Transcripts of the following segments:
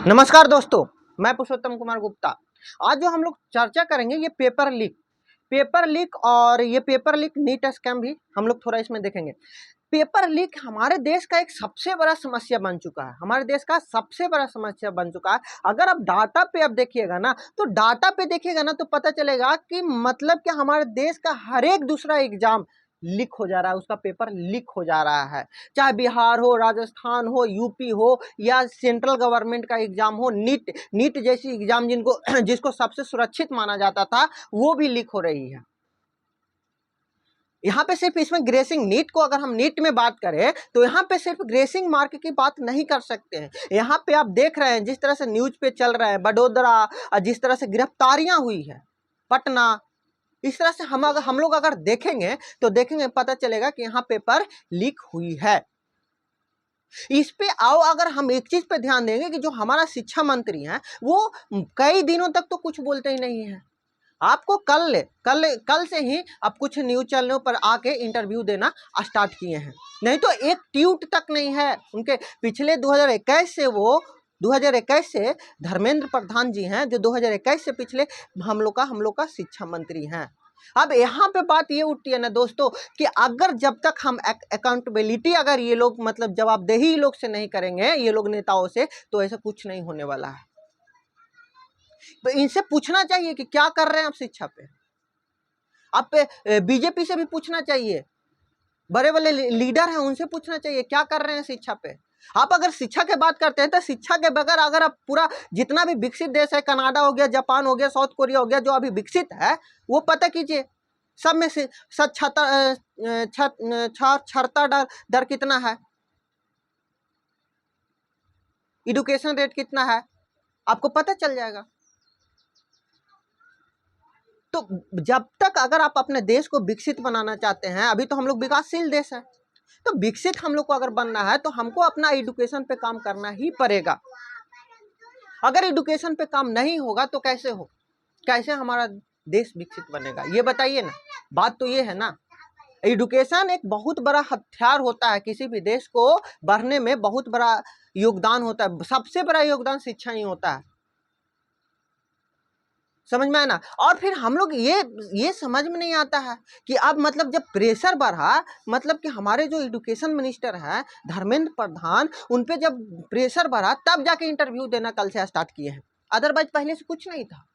नमस्कार दोस्तों, मैं पुरुषोत्तम कुमार गुप्ता। आज जो हम लोग चर्चा करेंगे ये पेपर लीक और ये पेपर लीक नीट स्कैम भी हम लोग थोड़ा इसमें देखेंगे। पेपर लीक हमारे देश का एक सबसे बड़ा समस्या बन चुका है, हमारे देश का सबसे बड़ा समस्या बन चुका है। अगर आप डाटा पे अब देखिएगा ना, तो डाटा पे देखिएगा ना तो पता चलेगा कि मतलब कि हमारे देश का हर एक दूसरा एग्जाम लीक हो जा रहा है, उसका पेपर लीक हो जा रहा है। चाहे बिहार हो, राजस्थान हो, यूपी हो या सेंट्रल गवर्नमेंट का एग्जाम हो, नीट जैसी एग्जाम जिनको जिसको सबसे सुरक्षित माना जाता था, वो भी लीक हो रही है। यहाँ पे सिर्फ इसमें ग्रेसिंग नीट को अगर हम नीट में बात करें तो यहाँ पे सिर्फ ग्रेसिंग मार्क की बात नहीं कर सकते हैं। यहाँ पे आप देख रहे हैं जिस तरह से न्यूज पे चल रहा है बड़ोदरा, जिस तरह से गिरफ्तारियां हुई है, पटना, इस तरह से हम लोग अगर देखेंगे तो देखेंगे पता चलेगा कि यहाँ पेपर लीक हुई है। इस पे आओ अगर हम एक चीज पे ध्यान देंगे कि जो हमारा शिक्षा मंत्री है वो कई दिनों तक तो कुछ बोलते ही नहीं है। आपको कल से ही अब कुछ न्यूज चैनलों पर आके इंटरव्यू देना स्टार्ट किए हैं, नहीं तो एक ट्वीट तक नहीं है उनके। पिछले 2021 से धर्मेंद्र प्रधान जी हैं जो 2021 से पिछले हम लोग का शिक्षा मंत्री हैं। अब यहाँ पे बात ये उठती है ना दोस्तों कि अगर जब तक हम अकाउंटेबिलिटी अगर ये लोग मतलब जवाबदेही लोग से नहीं करेंगे, ये लोग नेताओं से, तो ऐसा कुछ नहीं होने वाला है। तो इनसे पूछना चाहिए कि क्या कर रहे हैं आप शिक्षा पे। आप बीजेपी से भी पूछना चाहिए, बड़े बड़े लीडर हैं उनसे पूछना चाहिए क्या कर रहे हैं शिक्षा पे। आप अगर शिक्षा की बात करते हैं तो शिक्षा के बगैर अगर आप पूरा जितना भी विकसित देश है, कनाडा हो गया, जापान हो गया, साउथ कोरिया हो गया, जो अभी विकसित है वो पता कीजिए सब में से साक्षरता दर कितना है, एजुकेशन रेट कितना है, आपको पता चल जाएगा। तो जब तक अगर आप अपने देश को विकसित बनाना चाहते हैं, अभी तो हम लोग विकासशील देश है, तो विकसित हम लोग को अगर बनना है तो हमको अपना एजुकेशन पे काम करना ही पड़ेगा। अगर एजुकेशन पे काम नहीं होगा तो कैसे हमारा देश विकसित बनेगा, ये बताइए ना। बात तो ये है ना, एजुकेशन एक बहुत बड़ा हथियार होता है, किसी भी देश को बढ़ने में बहुत बड़ा योगदान होता है। सबसे बड़ा योगदान शिक्षा ही होता है, समझ में आया ना। और फिर हम लोग ये समझ में नहीं आता है कि अब मतलब जब प्रेशर बढ़ा, मतलब कि हमारे जो एजुकेशन मिनिस्टर है धर्मेंद्र प्रधान, उन पे जब प्रेशर बढ़ा तब जाके इंटरव्यू देना कल से स्टार्ट किए हैं। अदरवाइज पहले से कुछ नहीं था,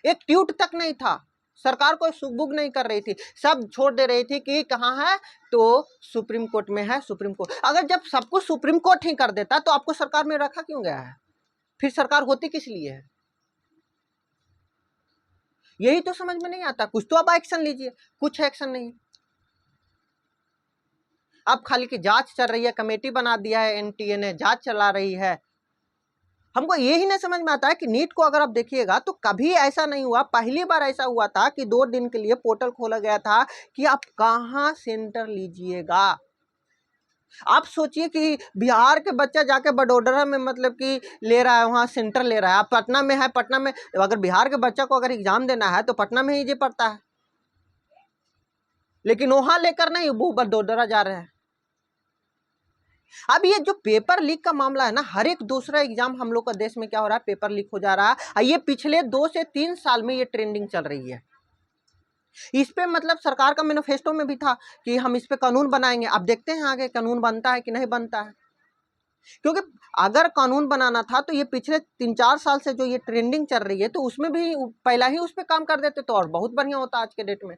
एक ट्वीट तक नहीं था, सरकार को सुगबुग नहीं कर रही थी, सब छोड़ दे रही थी कि कहाँ है तो सुप्रीम कोर्ट में है। सुप्रीम कोर्ट अगर जब सब कुछ सुप्रीम कोर्ट ही कर देता तो आपको सरकार में रखा क्यों गया है, फिर सरकार होती किस लिए है, यही तो समझ में नहीं आता। कुछ तो आप एक्शन लीजिए, कुछ एक्शन नहीं। अब खाली की जांच चल रही है, कमेटी बना दिया है एनटीए ने, जांच चला रही है। हमको यही नहीं समझ में आता है कि नीट को अगर आप देखिएगा तो कभी ऐसा नहीं हुआ, पहली बार ऐसा हुआ था कि 2 दिन के लिए पोर्टल खोला गया था कि आप कहाँ सेंटर लीजिएगा। आप सोचिए कि बिहार के बच्चा जाके बड़ोदरा में मतलब कि ले रहा है, वहाँ सेंटर ले रहा है। आप पटना में है, पटना में अगर बिहार के बच्चा को अगर एग्जाम देना है तो पटना में ही जी पड़ता है, लेकिन वहां लेकर नहीं, वो बड़ोदरा जा रहे हैं। अब ये जो पेपर लीक का मामला है ना, हर एक दूसरा एग्जाम हम लोग का देश में क्या हो रहा है, पेपर लीक हो जा रहा है। ये पिछले 2 से 3 साल में ये ट्रेंडिंग चल रही है। इस पे मतलब सरकार का मैनिफेस्टो में भी था कि हम इस पे कानून बनाएंगे। अब देखते हैं आगे कानून बनता है कि नहीं बनता है, क्योंकि अगर कानून बनाना था तो ये पिछले 3-4 साल से जो ये ट्रेंडिंग चल रही है तो उसमें भी पहला ही उस पर काम कर देते तो और बहुत बढ़िया होता आज के डेट में।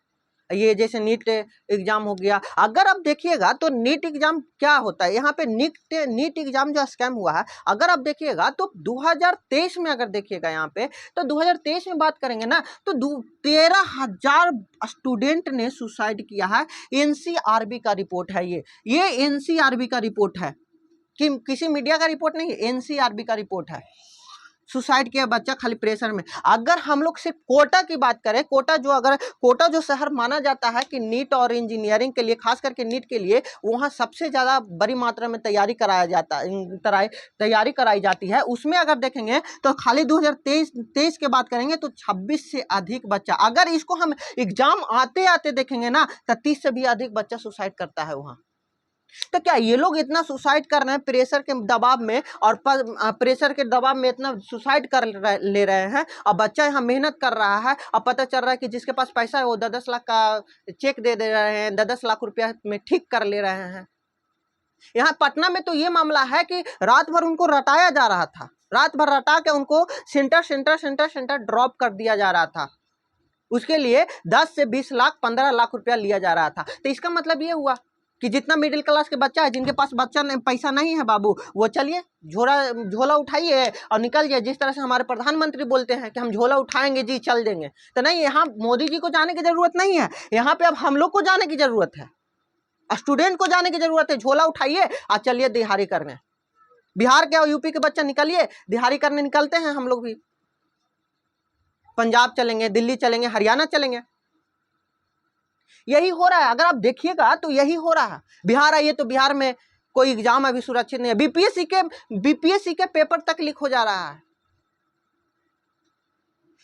ये जैसे नीट एग्जाम हो गया, अगर आप देखिएगा तो नीट एग्जाम क्या होता है, यहाँ पे नीट एग्जाम जो स्कैम हुआ है, अगर आप देखिएगा तो 2023 में अगर देखिएगा यहाँ पे तो 2023 में बात करेंगे ना तो 13,000 स्टूडेंट ने सुसाइड किया है। एनसीआरबी का रिपोर्ट है, ये एनसीआरबी का रिपोर्ट है, कि किसी मीडिया का रिपोर्ट नहीं है, एनसीआरबी का रिपोर्ट है। सुसाइड किया बच्चा खाली प्रेशर में। अगर हम लोग सिर्फ कोटा की बात करें, कोटा जो शहर माना जाता है कि नीट और इंजीनियरिंग के लिए, खास करके नीट के लिए, वहाँ सबसे ज़्यादा बड़ी मात्रा में तैयारी कराई जाती है, उसमें अगर देखेंगे तो खाली 2023 के बात करेंगे तो 26 से अधिक बच्चा, अगर इसको हम एग्जाम आते आते देखेंगे ना तो 30 से भी अधिक बच्चा सुसाइड करता है वहाँ। तो क्या ये लोग इतना सुसाइड कर रहे हैं प्रेशर के दबाव में, और प्रेशर के दबाव में इतना सुसाइड ले रहे हैं, और बच्चा यहाँ मेहनत कर रहा है, और पता चल रहा है कि जिसके पास पैसा है वो 10-10 लाख का चेक दे रहे हैं, 10-10 लाख रुपया में ठीक कर ले रहे हैं। यहाँ पटना में तो ये मामला है कि रात भर उनको रटाया जा रहा था, रात भर रटा के उनको सेंटर ड्रॉप कर दिया जा रहा था। उसके लिए 10 से 20 लाख 15 लाख रुपया लिया जा रहा था। तो इसका मतलब ये हुआ कि जितना मिडिल क्लास के बच्चा है, जिनके पास पैसा नहीं है बाबू, वो चलिए झोला उठाइए और निकल जाइए। जिस तरह से हमारे प्रधानमंत्री बोलते हैं कि हम झोला उठाएंगे जी, चल देंगे, तो नहीं, यहाँ मोदी जी को जाने की जरूरत नहीं है, यहाँ पे अब हम लोग को जाने की जरूरत है, स्टूडेंट को जाने की जरूरत है। झोला उठाइए और चलिए दिहाड़ी करने। बिहार के और यूपी के बच्चा निकलिए, दिहाड़ी करने निकलते हैं हम लोग भी, पंजाब चलेंगे, दिल्ली चलेंगे, हरियाणा चलेंगे। यही हो रहा है, अगर आप देखिएगा तो यही हो रहा है। बिहार आइए तो बिहार में कोई एग्जाम अभी सुरक्षित नहीं है। बीपीएससी के पेपर तक लीक हो जा रहा है।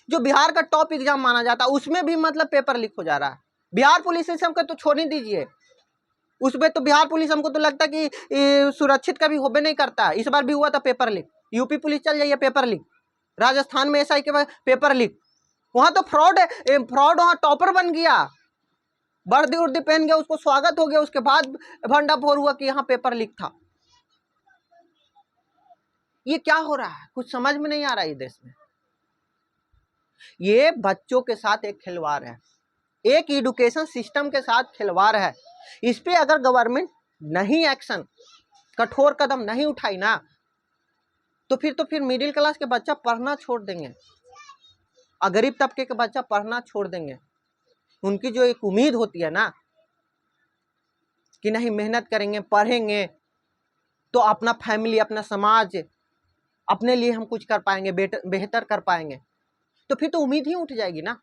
जो बिहार का टॉप एग्जाम माना जाता है उसमें भी मतलब पेपर लीक हो जा रहा है। बिहार पुलिस सिस्टम का तो छोड़ ही दीजिए, उसमें तो बिहार पुलिस हमको तो लगता है कि सुरक्षित कभी होबे नहीं करता। इस बार भी हुआ था पेपर लीक। यूपी पुलिस चल जाइए, पेपर लीक। राजस्थान में एसआई के पेपर लीक, वहां तो फ्रॉड वहां टॉपर बन गया, वर्दी उर्दी पहन गया, उसको स्वागत हो गया, उसके बाद भंडाफोड़ हुआ कि यहाँ पेपर लीक था। ये क्या हो रहा है, कुछ समझ में नहीं आ रहा है। देश में ये बच्चों के साथ एक खिलवाड़ है, एक एजुकेशन सिस्टम के साथ खिलवाड़ है। इस पे अगर गवर्नमेंट नहीं एक्शन, कठोर कदम नहीं उठाई ना, तो फिर मिडिल क्लास के बच्चा पढ़ना छोड़ देंगे, और गरीब तबके के बच्चा पढ़ना छोड़ देंगे। उनकी जो एक उम्मीद होती है ना कि नहीं मेहनत करेंगे, पढ़ेंगे तो अपना फैमिली, अपना समाज, अपने लिए हम कुछ कर पाएंगे, बेहतर कर पाएंगे, तो फिर तो उम्मीद ही उठ जाएगी ना।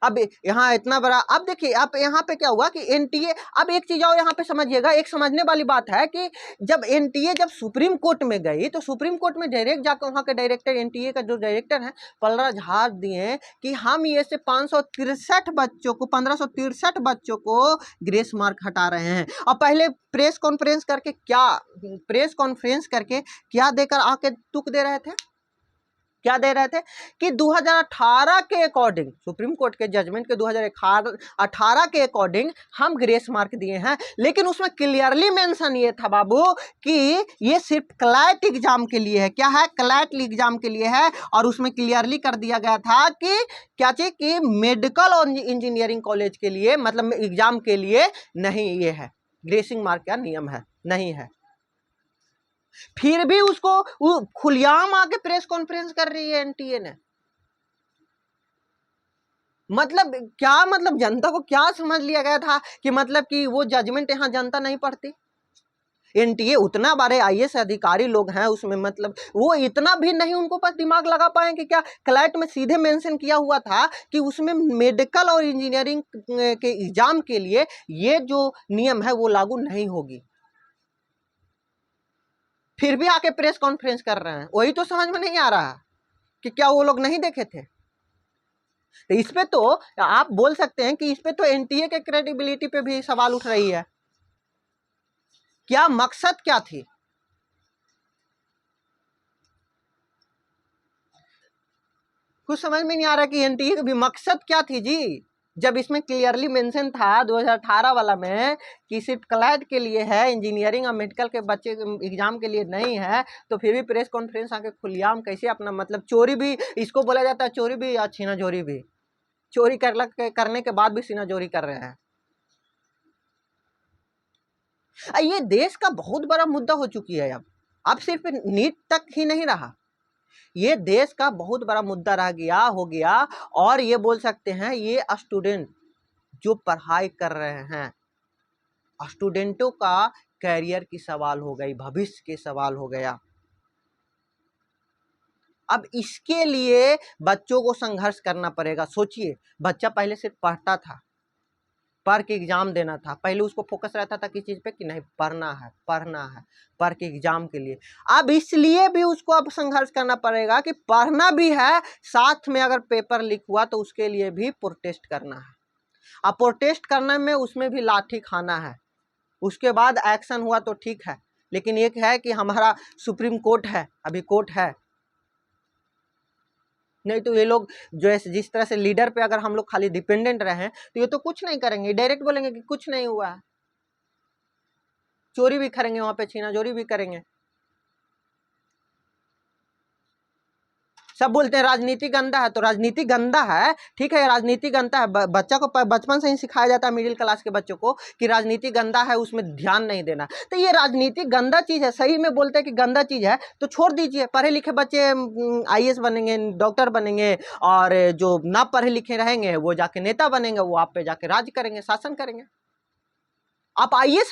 अब यहाँ इतना बड़ा, अब देखिए अब यहाँ पे क्या हुआ कि एनटीए, अब एक चीज और यहाँ पे समझिएगा, एक समझने वाली बात है कि जब एनटीए जब सुप्रीम कोर्ट में गई तो सुप्रीम कोर्ट में डायरेक्ट जाकर वहाँ के डायरेक्टर, एनटीए का जो डायरेक्टर है पलराज झाड़ दिए कि हम ये से 563 बच्चों को, 1563 बच्चों को ग्रेस मार्क हटा रहे हैं। और पहले प्रेस कॉन्फ्रेंस करके क्या देकर आके तुक दे रहे थे, क्या दे रहे थे कि 2018 के अकॉर्डिंग, सुप्रीम कोर्ट के जजमेंट के 2018 के अकॉर्डिंग हम ग्रेस मार्क दिए हैं। लेकिन उसमें क्लियरली मेंशन ये था बाबू कि ये सिर्फ क्लैट एग्जाम के लिए है। क्या है? क्लैट एग्जाम के लिए है। और उसमें क्लियरली कर दिया गया था कि क्या चीज कि मेडिकल और इंजीनियरिंग कॉलेज के लिए, मतलब एग्जाम के लिए नहीं, ये है ग्रेसिंग मार्क का नियम है, नहीं है। फिर भी उसको खुलेआम आके प्रेस कॉन्फ्रेंस कर रही है एनटीए ने। मतलब क्या, मतलब जनता को क्या समझ लिया गया था कि मतलब कि वो जजमेंट यहां जनता नहीं पढ़ती। एनटीए उतना बड़े आईएएस अधिकारी लोग हैं उसमें, मतलब वो इतना भी नहीं उनको पास दिमाग लगा पाए कि क्या क्लैट में सीधे मेंशन किया हुआ था कि उसमें मेडिकल और इंजीनियरिंग के एग्जाम के लिए ये जो नियम है वो लागू नहीं होगी। फिर भी आके प्रेस कॉन्फ्रेंस कर रहे हैं। वही तो समझ में नहीं आ रहा कि क्या वो लोग नहीं देखे थे। तो इस पे तो आप बोल सकते हैं कि इस पे तो एनटीए के क्रेडिबिलिटी पे भी सवाल उठ रही है। क्या मकसद क्या थी? कुछ समझ में नहीं आ रहा कि एनटीए का भी मकसद क्या थी जी। जब इसमें क्लियरली मेंशन था 2018 वाला में कि सिर्फ क्लैट के लिए है, इंजीनियरिंग और मेडिकल के बच्चे एग्जाम के लिए नहीं है, तो फिर भी प्रेस कॉन्फ्रेंस आके खुलेआम कैसे अपना, मतलब चोरी भी इसको बोला जाता है, चोरी भी और छीनाझोरी भी। चोरी करने के बाद भी छीनाझोरी कर रहे हैं। ये देश का बहुत बड़ा मुद्दा हो चुकी है। अब सिर्फ नीट तक ही नहीं रहा, ये देश का बहुत बड़ा मुद्दा रह गया, हो गया। और ये बोल सकते हैं ये स्टूडेंट जो पढ़ाई कर रहे हैं, स्टूडेंटों का कैरियर की सवाल हो गई, भविष्य के सवाल हो गया। अब इसके लिए बच्चों को संघर्ष करना पड़ेगा। सोचिए, बच्चा पहले सिर्फ पढ़ता था, पढ़ के एग्जाम देना था, पहले उसको फोकस रहता था किस चीज पे कि नहीं पढ़ना है, पढ़ के एग्जाम के लिए। अब इसलिए भी उसको अब संघर्ष करना पड़ेगा कि पढ़ना भी है, साथ में अगर पेपर लीक हुआ तो उसके लिए भी प्रोटेस्ट करना है। अब प्रोटेस्ट करने में उसमें भी लाठी खाना है, उसके बाद एक्शन हुआ तो ठीक है, लेकिन एक है कि हमारा सुप्रीम कोर्ट है, अभी कोर्ट है, नहीं तो ये लोग जो जिस तरह से लीडर पे अगर हम लोग खाली डिपेंडेंट रहे तो ये तो कुछ नहीं करेंगे, डायरेक्ट बोलेंगे कि कुछ नहीं हुआ है, चोरी भी करेंगे, वहां पे छीना चोरी भी करेंगे। सब बोलते हैं राजनीति गंदा है, तो राजनीति गंदा है, ठीक है, राजनीति गंदा है, बच्चा को बचपन से ही सिखाया जाता है मिडिल क्लास के बच्चों को कि राजनीति गंदा है, उसमें ध्यान नहीं देना। तो ये राजनीति गंदा चीज है, सही में बोलते हैं कि गंदा चीज है तो छोड़ दीजिए, पढ़े लिखे बच्चे आईएएस बनेंगे, डॉक्टर बनेंगे, और जो ना पढ़े लिखे रहेंगे वो जाके नेता बनेंगे, वो आप पे जाके राज करेंगे, शासन करेंगे। आप आईएएस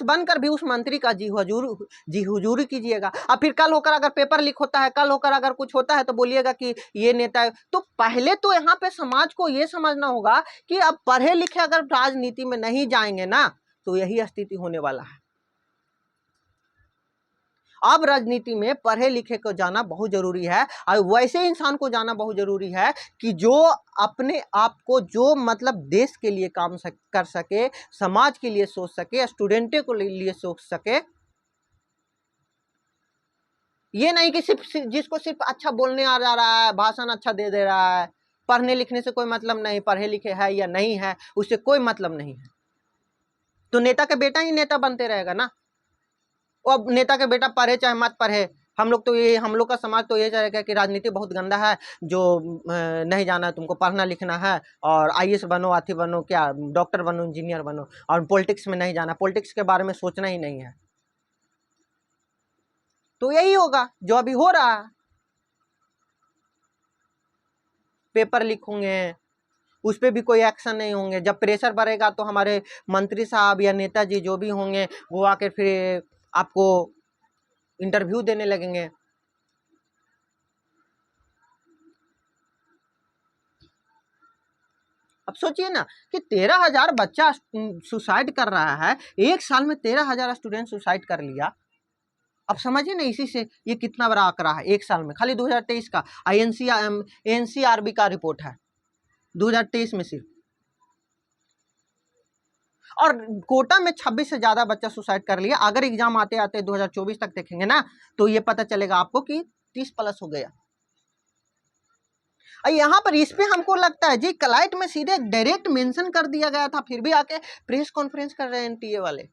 बनकर भी उस मंत्री का जी हुजूरी कीजिएगा। अब फिर कल होकर अगर पेपर लीक होता है, कल होकर अगर कुछ होता है तो बोलिएगा कि ये नेता है। तो पहले तो यहाँ पे समाज को ये समझना होगा कि अब पढ़े लिखे अगर राजनीति में नहीं जाएंगे ना तो यही स्थिति होने वाला है। अब राजनीति में पढ़े लिखे को जाना बहुत जरूरी है, और वैसे इंसान को जाना बहुत जरूरी है कि जो अपने आप को, जो मतलब देश के लिए काम कर सके, समाज के लिए सोच सके, स्टूडेंटों के लिए सोच सके। ये नहीं कि जिसको सिर्फ अच्छा बोलने आ जा रहा है, भाषण अच्छा दे दे रहा है, पढ़ने लिखने से कोई मतलब नहीं, पढ़े लिखे है या नहीं है उससे कोई मतलब नहीं है, तो नेता का बेटा ही नेता बनते रहेगा ना। अब नेता के बेटा पढ़े चाहे मत पढ़े, हम लोग का समाज तो ये चाहेगा कि राजनीति बहुत गंदा है, जो नहीं जाना है तुमको, पढ़ना लिखना है और आईएएस बनो, अथी बनो, क्या डॉक्टर बनो, इंजीनियर बनो, और पॉलिटिक्स में नहीं जाना, पॉलिटिक्स के बारे में सोचना ही नहीं है। तो यही होगा जो अभी हो रहा है, पेपर लीक होंगे, उस पर भी कोई एक्शन नहीं होंगे। जब प्रेशर बढ़ेगा तो हमारे मंत्री साहब या नेताजी जो भी होंगे वो आकर फिर आपको इंटरव्यू देने लगेंगे। अब सोचिए ना कि 13,000 बच्चा सुसाइड कर रहा है, एक साल में 13,000 स्टूडेंट सुसाइड कर लिया। अब समझिए ना इसी से ये कितना बड़ा आंकड़ा है, एक साल में, खाली 2023 का एनसीआरबी का रिपोर्ट है 2023 में सिर्फ। और कोटा में 26 से ज्यादा बच्चा सुसाइड कर लिया। अगर एग्जाम आते आते 2024 तक देखेंगे ना तो ये पता चलेगा आपको कि 30+ हो गया। यहाँ पर इस पे हमको लगता है जी क्लाइट में सीधे डायरेक्ट मेंशन कर दिया गया था, फिर भी आके प्रेस कॉन्फ्रेंस कर रहे हैं एनटीए वाले।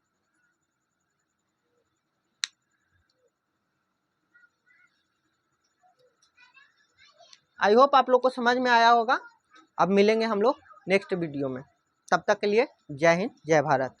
आई होप आप लोग को समझ में आया होगा। अब मिलेंगे हम लोग नेक्स्ट वीडियो में, तब तक के लिए जय हिंद, जय भारत।